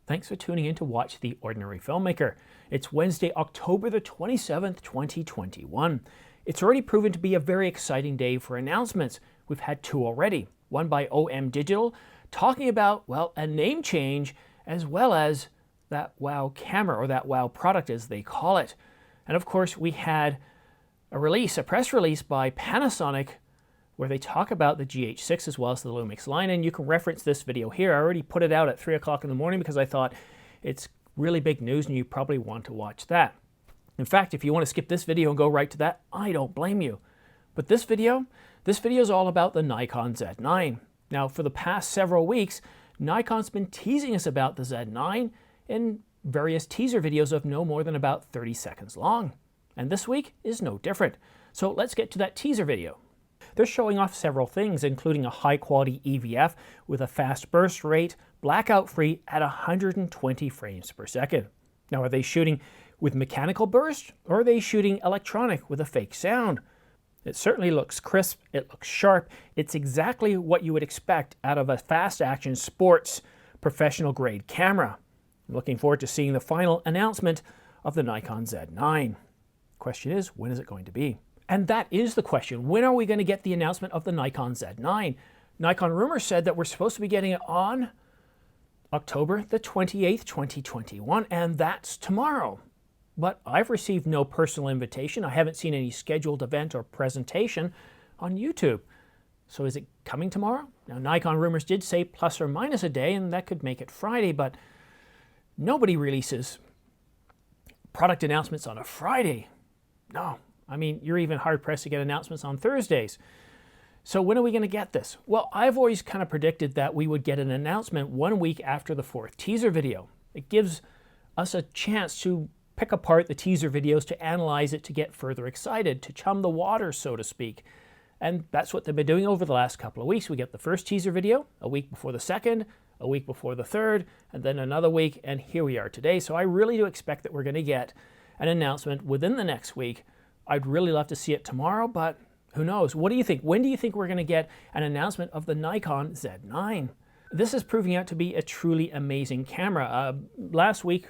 Thanks for tuning in to watch The Ordinary Filmmaker. It's Wednesday, October the 27th, 2021. It's already proven to be a very exciting day for announcements. We've had two already. One by OM Digital, talking about, well, a name change, as well as that WOW camera, or that WOW product as they call it. And of course, we had a press release by Panasonic, where they talk about the GH6 as well as the Lumix line, and you can reference this video here. I already put it out at 3 o'clock in the morning because I thought it's really big news and you probably want to watch that. In fact, if you want to skip this video and go right to that, I don't blame you. But this video is all about the Nikon Z9. Now, for the past several weeks, Nikon's been teasing us about the Z9 in various teaser videos of no more than about 30 seconds long. And this week is no different. So let's get to that teaser video. They're showing off several things, including a high-quality EVF with a fast burst rate, blackout-free at 120 frames per second. Now, are they shooting with mechanical burst, or are they shooting electronic with a fake sound? It certainly looks crisp, it looks sharp. It's exactly what you would expect out of a fast-action sports professional-grade camera. I'm looking forward to seeing the final announcement of the Nikon Z9. Question is, when is it going to be? And that is the question. When are we going to get the announcement of the Nikon Z9? Nikon Rumors said that we're supposed to be getting it on October the 28th, 2021, and that's tomorrow. But I've received no personal invitation. I haven't seen any scheduled event or presentation on YouTube. So is it coming tomorrow? Now, Nikon Rumors did say plus or minus a day, and that could make it Friday, but nobody releases product announcements on a Friday. No. I mean, you're even hard-pressed to get announcements on Thursdays. So when are we going to get this? Well, I've always kind of predicted that we would get an announcement 1 week after the 4th teaser video. It gives us a chance to pick apart the teaser videos, to analyze it, to get further excited, to chum the water, so to speak. And that's what they've been doing over the last couple of weeks. We get the first teaser video a week before the second, a week before the third, and then another week, and here we are today. So I really do expect that we're going to get an announcement within the next week. I'd really love to see it tomorrow, but who knows? What do you think? When do you think we're going to get an announcement of the Nikon Z9? This is proving out to be a truly amazing camera. Last week,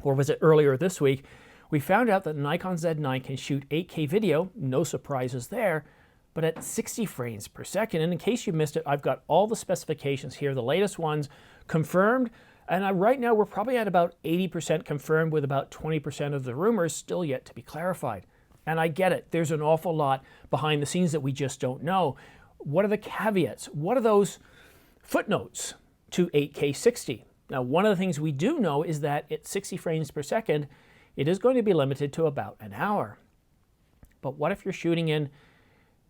or was it earlier this week, we found out that the Nikon Z9 can shoot 8K video, no surprises there, but at 60 frames per second. And in case you missed it, I've got all the specifications here, the latest ones confirmed. And right now we're probably at about 80% confirmed, with about 20% of the rumors still yet to be clarified. And I get it, there's an awful lot behind the scenes that we just don't know. What are the caveats? What are those footnotes to 8K 60? Now, one of the things we do know is that at 60 frames per second, it is going to be limited to about an hour. But what if you're shooting in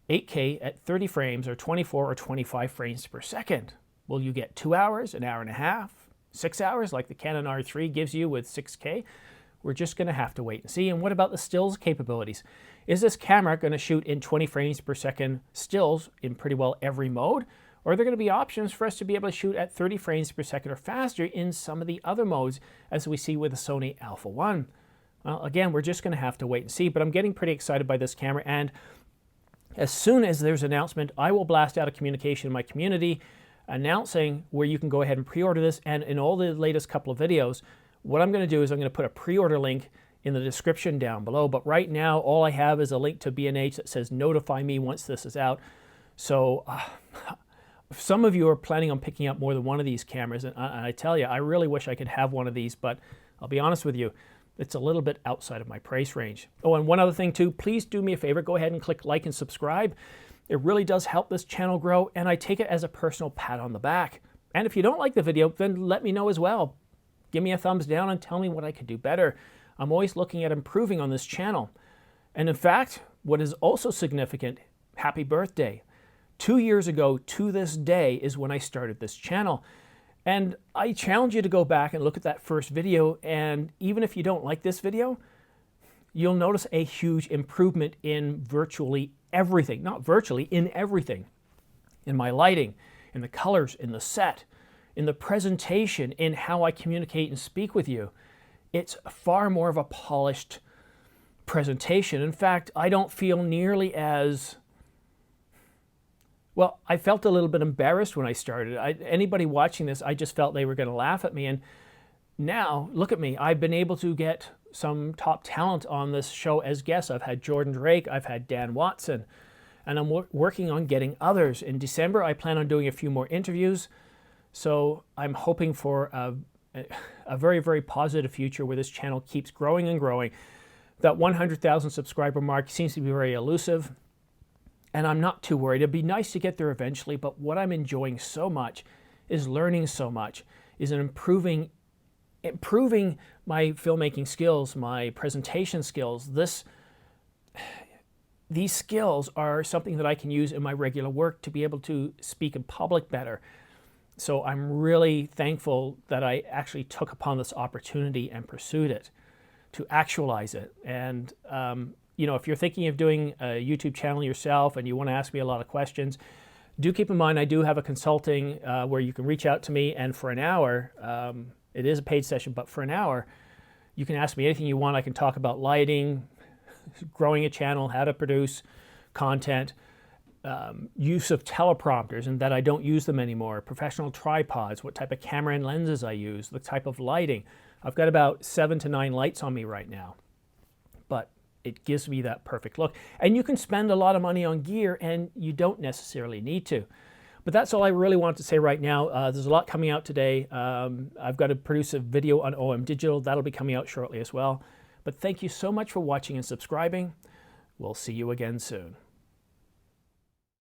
8K at 30 frames, or 24 or 25 frames per second? Will you get 2 hours, an hour and a half, 6 hours like the Canon R3 gives you with 6K? We're just going to have to wait and see. And what about the stills capabilities? Is this camera going to shoot in 20 frames per second stills in pretty well every mode? Or are there going to be options for us to be able to shoot at 30 frames per second or faster in some of the other modes, as we see with the Sony Alpha 1? Well, again, we're just going to have to wait and see, but I'm getting pretty excited by this camera, and as soon as there's an announcement, I will blast out a communication in my community announcing where you can go ahead and pre-order this. And in all the latest couple of videos, what I'm going to do is I'm going to put a pre-order link in the description down below. But right now, all I have is a link to B&H that says notify me once this is out. So if some of you are planning on picking up more than one of these cameras, and I tell you, I really wish I could have one of these, but I'll be honest with you, it's a little bit outside of my price range. Oh, and one other thing too, please do me a favor, go ahead and click like and subscribe. It really does help this channel grow, and I take it as a personal pat on the back. And if you don't like the video, then let me know as well. Give me a thumbs down and tell me what I could do better. I'm always looking at improving on this channel. And in fact, what is also significant, happy birthday. 2 years ago to this day is when I started this channel. And I challenge you to go back and look at that first video, and even if you don't like this video, you'll notice a huge improvement in virtually everything. Not virtually, in everything. In my lighting, in the colors, in the set, in the presentation, in how I communicate and speak with you. It's far more of a polished presentation. In fact, I don't feel nearly as... Well, I felt a little bit embarrassed when I started. Anybody watching this, I just felt they were going to laugh at me. And now, look at me. I've been able to get some top talent on this show as guests. I've had Jordan Drake, I've had Dan Watson, and I'm working on getting others. In December, I plan on doing a few more interviews. So I'm hoping for a very, very positive future where this channel keeps growing and growing. That 100,000 subscriber mark seems to be very elusive, and I'm not too worried. It'd be nice to get there eventually, but what I'm enjoying so much is learning so much, is improving my filmmaking skills, my presentation skills. These skills are something that I can use in my regular work to be able to speak in public better. So I'm really thankful that I actually took upon this opportunity and pursued it, to actualize it. And you know, if you're thinking of doing a YouTube channel yourself and you want to ask me a lot of questions, do keep in mind I do have a consulting where you can reach out to me, and for an hour, it is a paid session, but for an hour, you can ask me anything you want. I can talk about lighting, growing a channel, how to produce content, use of teleprompters and that I don't use them anymore, professional tripods, what type of camera and lenses I use, the type of lighting. I've got about 7 to 9 lights on me right now, but it gives me that perfect look. And you can spend a lot of money on gear and you don't necessarily need to. But that's all I really want to say right now. There's a lot coming out today. I've got to produce a video on OM Digital. That'll be coming out shortly as well. But thank you so much for watching and subscribing. We'll see you again soon.